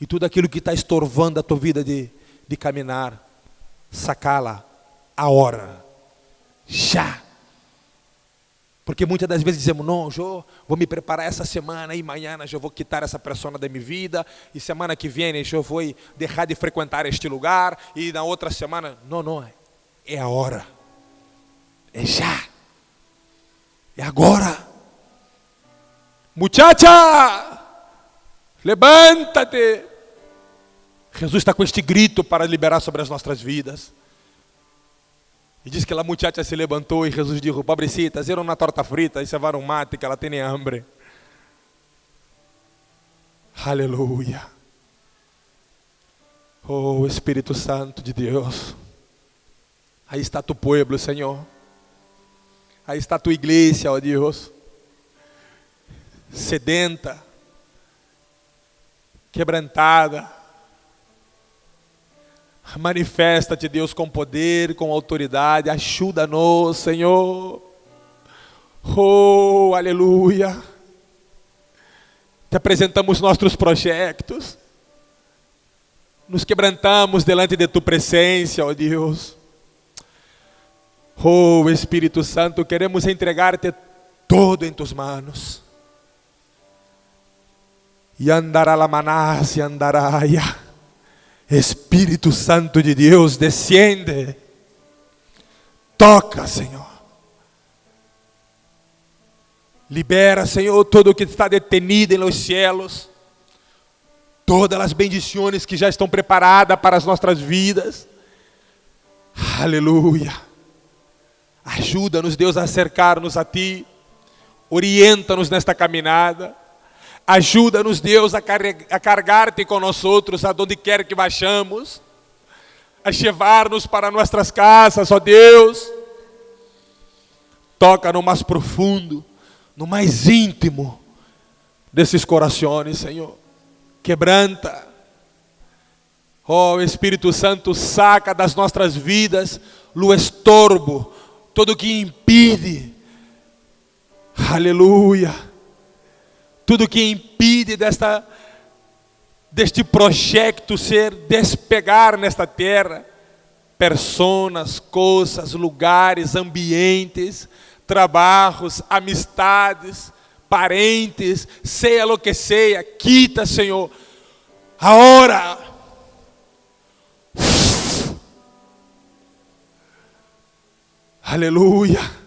E tudo aquilo que está estorvando a tua vida de caminhar, sacá-la a hora, já. Porque muitas das vezes dizemos, não, eu vou me preparar essa semana e amanhã eu vou quitar essa persona da minha vida, e semana que vem eu vou deixar de frequentar este lugar, e na outra semana, não, é a hora, é já, é agora. Muchacha, levanta-te. Jesus está com este grito para liberar sobre as nossas vidas. E diz que a muchacha se levantou e Jesus disse, pobrecita, zero uma torta frita e se vai um mate que ela tem hambre. Aleluia. Oh Espírito Santo de Deus. Aí está tu pueblo, Senhor. Aí está tu igreja, ó Deus. Sedenta. Quebrantada. Manifesta-te, Deus, com poder, com autoridade. Ajuda-nos, Senhor. Oh, aleluia. Te apresentamos nossos projetos. Nos quebrantamos delante de tu presença, ó Deus. Oh, Espírito Santo, queremos entregar-te todo em tus manos. E andará la manás e andaraia. Espírito Santo de Deus, desciende. Toca, Senhor. Libera, Senhor, tudo o que está detenido nos céus. Todas as bendições que já estão preparadas para as nossas vidas. Aleluia. Ajuda-nos, Deus, a acercar-nos a Ti. Orienta-nos nesta caminhada. Ajuda-nos, Deus, a carregar-te com nós outros, aonde quer que vayamos, a levar-nos para nossas casas, ó Deus. Toca no mais profundo, no mais íntimo desses corações, Senhor. Quebranta. Ó Espírito Santo, saca das nossas vidas o estorbo, tudo que impede. Aleluia. Tudo que impede deste projeto ser despegar nesta terra. Personas, coisas, lugares, ambientes, trabalhos, amistades, parentes, seja o que seja, quita, Senhor, agora. Aleluia.